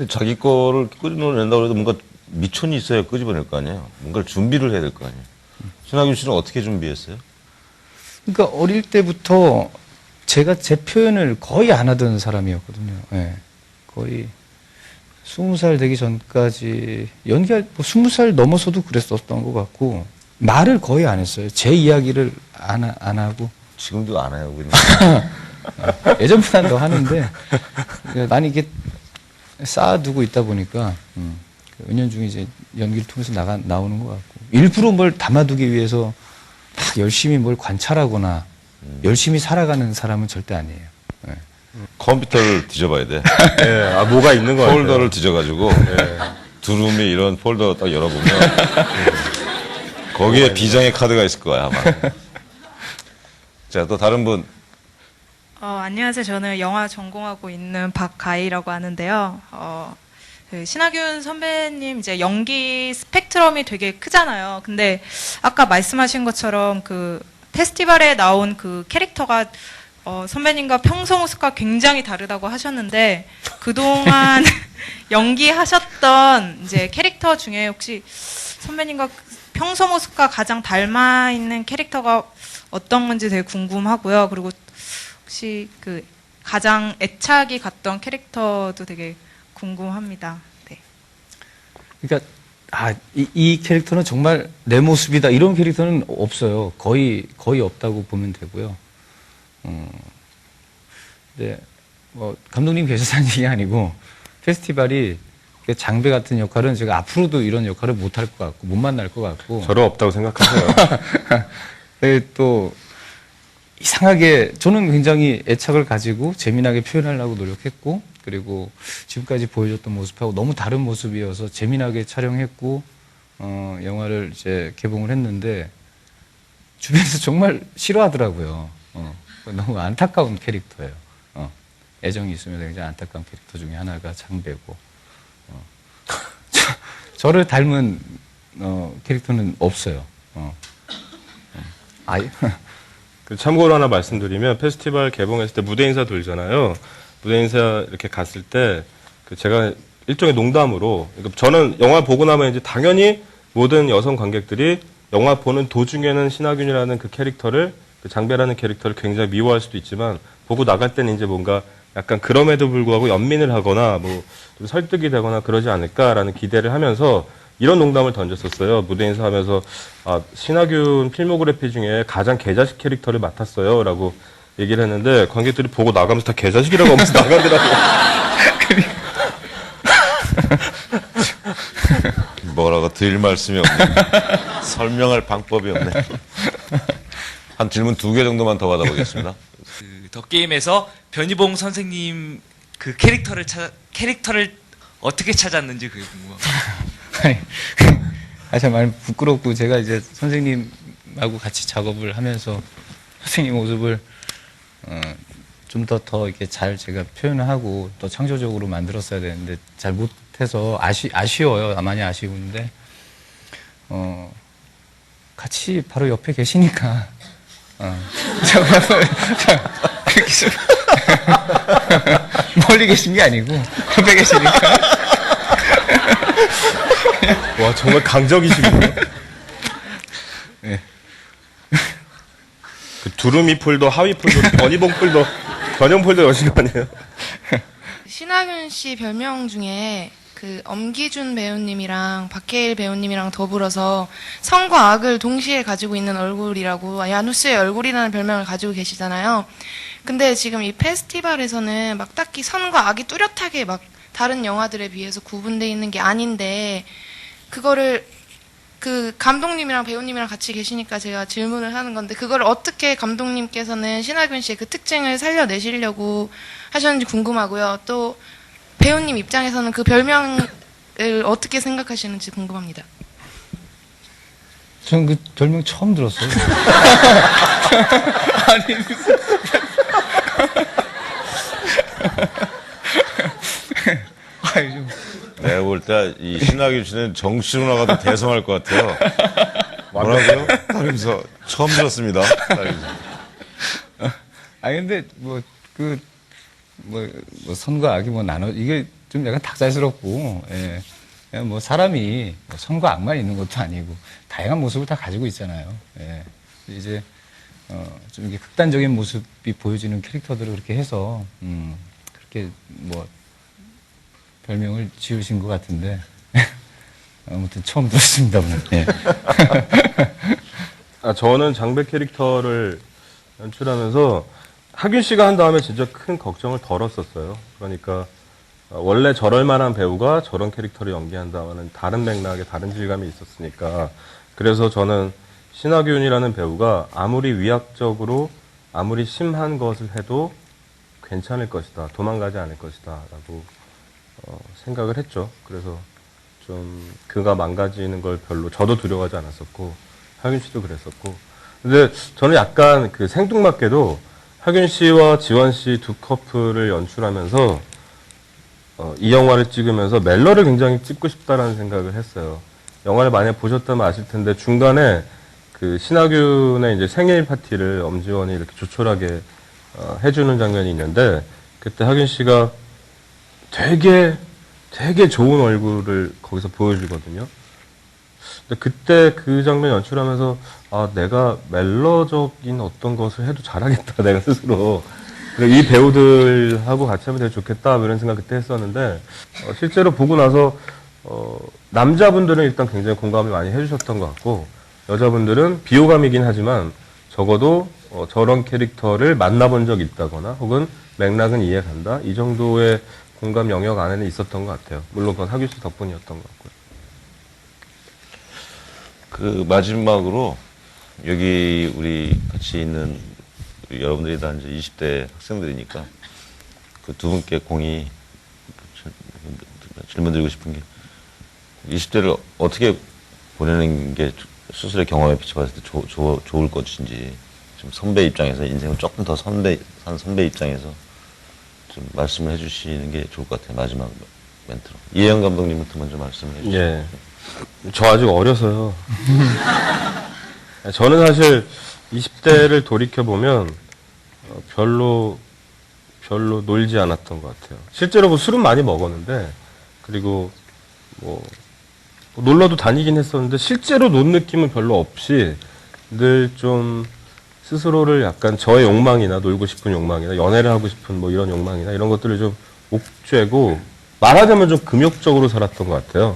자기 거를 끄집어낸다고 해도 뭔가 미천이 있어야 끄집어낼 거 아니에요. 뭔가를 준비를 해야 될 거 아니에요. 신하균 씨는 어떻게 준비했어요? 그러니까 어릴 때부터 제가 제 표현을 거의 안 하던 사람이었거든요. 예. 거의 20살 되기 전까지 연기할 20살 넘어서도 그랬었던 것 같고 말을 거의 안 했어요. 제 이야기를 안 하고 지금도 안 해요. 그냥. 예전보다는 더 하는데 많이 이게 쌓아두고 있다 보니까 은연중에 이제 연기를 통해서 나오는 것 같고 일부러 뭘 담아두기 위해서 막 열심히 뭘 관찰하거나 열심히 살아가는 사람은 절대 아니에요. 네. 컴퓨터를 뒤져봐야 돼. 예, 아, 뭐가 있는 거 같아요. 폴더를 뒤져가지고 두루미 이런 폴더 딱 열어보면 거기에 비장의 카드가 있을 거야 아마. 자, 또 다른 분. 안녕하세요. 저는 영화 전공하고 있는 박가희라고 하는데요. 그 신하균 선배님 이제 연기 스펙트럼이 되게 크잖아요. 근데 아까 말씀하신 것처럼 그 페스티벌에 나온 그 캐릭터가 선배님과 평소 모습과 굉장히 다르다고 하셨는데 그동안 연기하셨던 이제 캐릭터 중에 혹시 선배님과 평소 모습과 가장 닮아 있는 캐릭터가 어떤 건지 되게 궁금하고요. 그리고 혹시 그 가장 애착이 갔던 캐릭터도 되게 궁금합니다. 네. 그러니까 이 캐릭터는 정말 내 모습이다 이런 캐릭터는 없어요. 거의 없다고 보면 되고요. 근데 뭐 감독님 계셔서 하는 얘기 아니고 페스티벌이 장배 같은 역할은 제가 앞으로도 이런 역할을 못 할 것 같고 못 만날 것 같고 저는 없다고 생각하세요. 또 이상하게 저는 굉장히 애착을 가지고 재미나게 표현하려고 노력했고 그리고 지금까지 보여줬던 모습하고 너무 다른 모습이어서 재미나게 촬영했고 영화를 이제 개봉을 했는데 주변에서 정말 싫어하더라고요. 너무 안타까운 캐릭터예요. 애정이 있으면 굉장히 안타까운 캐릭터 중에 하나가 장배고 저를 닮은 캐릭터는 없어요. 참고로 하나 말씀드리면 페스티벌 개봉했을 때 무대 인사 돌잖아요. 무대 인사 이렇게 갔을 때 제가 일종의 농담으로 저는 영화 보고 나면 이제 당연히 모든 여성 관객들이 영화 보는 도중에는 신하균이라는 그 캐릭터를 그 장배라는 캐릭터를 굉장히 미워할 수도 있지만 보고 나갈 때는 이제 뭔가 약간 그럼에도 불구하고 연민을 하거나 뭐 좀 설득이 되거나 그러지 않을까라는 기대를 하면서 이런 농담을 던졌었어요. 무대 인사하면서 신하균 필모그래피 중에 가장 개자식 캐릭터를 맡았어요 라고 얘기를 했는데 관객들이 보고 나가면서 다 개자식이라고 하면서 나가더라고요. 뭐라고 드릴 말씀이 없네. 설명할 방법이 없네. 한 질문 2개 정도만 더 받아보겠습니다. 그 덕게임에서 변희봉 선생님 그 캐릭터를 어떻게 찾았는지 그게 궁금합니다. 참 많이 부끄럽고 제가 이제 선생님하고 같이 작업을 하면서 선생님 모습을 좀 더 이렇게 잘 제가 표현을 하고 또 창조적으로 만들었어야 되는데 잘 못해서 아쉬워요. 많이 아쉬운데 같이 바로 옆에 계시니까 멀리 계신 게 아니고 옆에 계시니까 와 정말 강적이시군요. 네. 그 두루미 폴더, 하위 폴더, 변희봉 폴더, 전용 폴더 여신 거 아니에요? 신하균 씨 별명 중에 그 엄기준 배우님이랑 박해일 배우님이랑 더불어서 선과 악을 동시에 가지고 있는 얼굴이라고 야누스의 얼굴이라는 별명을 가지고 계시잖아요. 근데 지금 이 페스티벌에서는 막 딱히 선과 악이 뚜렷하게 막 다른 영화들에 비해서 구분되어 있는 게 아닌데 그거를 그 감독님이랑 배우님이랑 같이 계시니까 제가 질문을 하는 건데 그걸 어떻게 감독님께서는 신하균 씨의 그 특징을 살려내시려고 하셨는지 궁금하고요. 또 배우님 입장에서는 그 별명을 어떻게 생각하시는지 궁금합니다. 전 그 별명 처음 들었어요. 아니 내가 볼 때 이 신하균 씨는 정신으로 나가도 대성할 것 같아요. 뭐라고요? 하면서 처음 들었습니다. 아니 근데 선과 악이 나눠 이게 좀 약간 닭살스럽고, 예. 그냥 뭐 사람이 뭐 선과 악만 있는 것도 아니고 다양한 모습을 다 가지고 있잖아요. 예. 이제 좀 이렇게 극단적인 모습이 보여지는 캐릭터들을 그렇게 해서 그렇게 뭐 별명을 지으신 것 같은데 아무튼 처음 들었습니다 오늘. 예. 저는 장배 캐릭터를 연출하면서 하균 씨가 한 다음에 진짜 큰 걱정을 덜었었어요. 그러니까 원래 저럴 만한 배우가 저런 캐릭터를 연기한다면 다른 맥락에 다른 질감이 있었으니까. 그래서 저는 신하균이라는 배우가 아무리 위약적으로 아무리 심한 것을 해도 괜찮을 것이다, 도망가지 않을 것이다 라고 생각을 했죠. 그래서 좀 그가 망가지는 걸 별로 저도 두려워하지 않았었고 하균 씨도 그랬었고. 근데 저는 약간 그 생뚱맞게도 하균 씨와 지원 씨 두 커플을 연출하면서 이 영화를 찍으면서 멜러를 굉장히 찍고 싶다라는 생각을 했어요. 영화를 만약 보셨다면 아실 텐데 중간에 그 신하균의 이제 생일 파티를 엄지원이 이렇게 조촐하게 해주는 장면이 있는데 그때 하균 씨가 되게 좋은 얼굴을 거기서 보여주거든요. 근데 그때 그 장면 연출하면서 내가 멜러적인 어떤 것을 해도 잘하겠다 내가 스스로. 이 배우들하고 같이 하면 되게 좋겠다 이런 생각 그때 했었는데 실제로 보고 나서 남자분들은 일단 굉장히 공감을 많이 해주셨던 것 같고 여자분들은 비호감이긴 하지만 적어도 저런 캐릭터를 만나본 적 있다거나 혹은 맥락은 이해간다 이 정도의 공감 영역 안에는 있었던 것 같아요. 물론 그건 하규 씨 덕분이었던 것 같고요. 그 마지막으로 여기 우리 같이 있는 여러분들이 다 이제 20대 학생들이니까 그 두 분께 공이 질문 드리고 싶은 게 20대를 어떻게 보내는 게 스스로의 경험에 비춰봤을 때 좋을 것인지 좀 선배 입장에서 인생을 조금 더 한 선배 입장에서 좀 말씀을 해주시는 게 좋을 것 같아요. 마지막 멘트로. 이혜영 감독님부터 먼저 말씀해 주시죠. 예. 저 아직 어려서요. 저는 사실 20대를 돌이켜보면 별로 놀지 않았던 것 같아요. 실제로 뭐 술은 많이 먹었는데 그리고 뭐 놀러도 다니긴 했었는데 실제로 논 느낌은 별로 없이 늘 좀 스스로를 약간 저의 욕망이나 놀고 싶은 욕망이나 연애를 하고 싶은 뭐 이런 욕망이나 이런 것들을 좀 옥죄고 말하자면 좀 금욕적으로 살았던 것 같아요.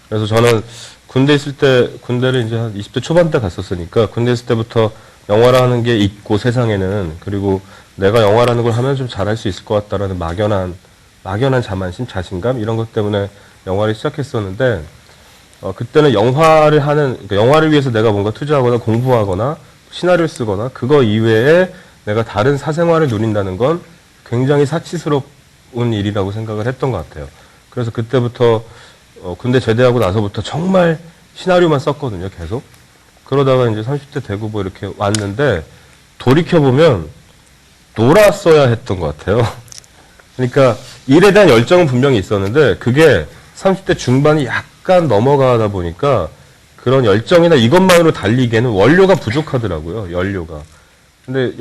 그래서 저는 군대 있을 때 군대를 이제 한 20대 초반 때 갔었으니까 군대 있을 때부터 영화라는 게 있고 세상에는 그리고 내가 영화라는 걸 하면 좀 잘할 수 있을 것 같다라는 막연한 자만심, 자신감 이런 것 때문에 영화를 시작했었는데 그때는 그러니까 영화를 위해서 내가 뭔가 투자하거나 공부하거나 시나리오 쓰거나 그거 이외에 내가 다른 사생활을 누린다는 건 굉장히 사치스러운 일이라고 생각을 했던 것 같아요. 그래서 그때부터 군대 제대하고 나서부터 정말 시나리오만 썼거든요, 계속. 그러다가 이제 30대 되고 뭐 이렇게 왔는데 돌이켜보면 놀았어야 했던 것 같아요. 그러니까 일에 대한 열정은 분명히 있었는데 그게 30대 중반이 약간 넘어가다 보니까 그런 열정이나 이것만으로 달리기에는 원료가 부족하더라고요. 연료가. 근데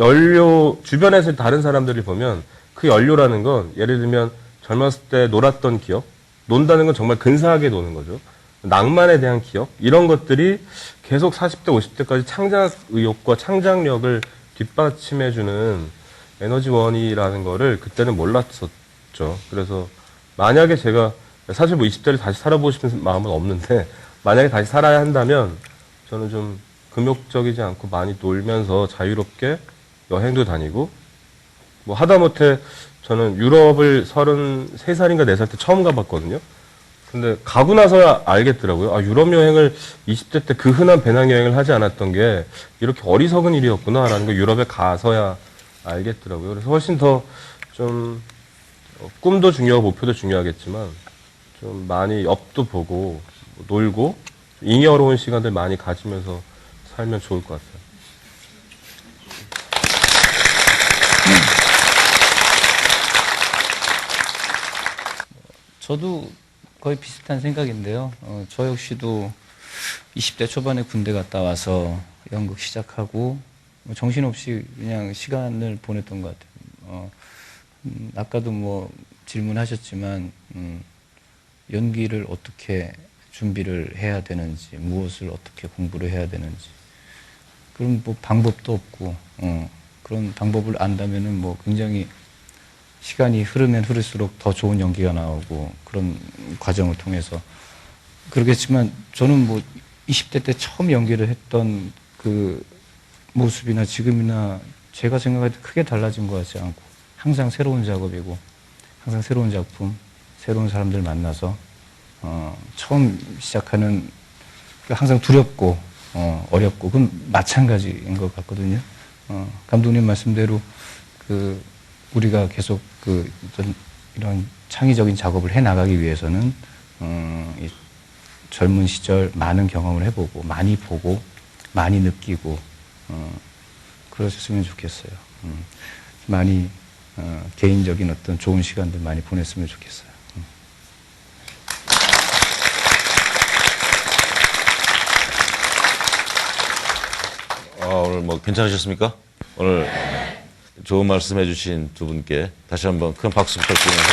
주변에서 다른 사람들을 보면 그 연료라는 건 예를 들면 젊었을 때 놀았던 기억, 논다는 건 정말 근사하게 노는 거죠. 낭만에 대한 기억, 이런 것들이 계속 40대, 50대까지 창작 의욕과 창작력을 뒷받침해주는 에너지원이라는 거를 그때는 몰랐었죠. 그래서 만약에 제가 사실 뭐 20대를 다시 살아보고 싶은 마음은 없는데 만약에 다시 살아야 한다면 저는 좀 금욕적이지 않고 많이 놀면서 자유롭게 여행도 다니고 뭐 하다못해 저는 유럽을 33살인가 4살 때 처음 가봤거든요. 근데 가고 나서야 알겠더라고요. 유럽 여행을 20대 때 그 흔한 배낭여행을 하지 않았던 게 이렇게 어리석은 일이었구나라는 걸 유럽에 가서야 알겠더라고요. 그래서 훨씬 더 좀 꿈도 중요하고 목표도 중요하겠지만 좀 많이 옆도 보고 놀고 잉여로운 시간들 많이 가지면서 살면 좋을 것 같아요. 저도 거의 비슷한 생각인데요. 저 역시도 20대 초반에 군대 갔다 와서 연극 시작하고 정신없이 그냥 시간을 보냈던 것 같아요. 아까도 뭐 질문하셨지만 연기를 어떻게 준비를 해야 되는지, 무엇을 어떻게 공부를 해야 되는지, 그런 뭐 방법도 없고, 그런 방법을 안다면은 뭐 굉장히 시간이 흐르면 흐를수록 더 좋은 연기가 나오고 그런 과정을 통해서 그러겠지만 저는 뭐 20대 때 처음 연기를 했던 그 모습이나 지금이나 제가 생각할 때 크게 달라진 것 같지 않고 항상 새로운 작업이고 항상 새로운 작품, 새로운 사람들 만나서 처음 시작하는 항상 두렵고 어렵고 그건 마찬가지인 것 같거든요. 감독님 말씀대로 그 우리가 계속 그 이런 창의적인 작업을 해 나가기 위해서는 이 젊은 시절 많은 경험을 해보고 많이 보고 많이 느끼고 그러셨으면 좋겠어요. 많이 개인적인 어떤 좋은 시간들 많이 보냈으면 좋겠어요. 오늘 뭐 괜찮으셨습니까? 오늘 좋은 말씀 해주신 두 분께 다시 한번 큰 박수 부탁드리면서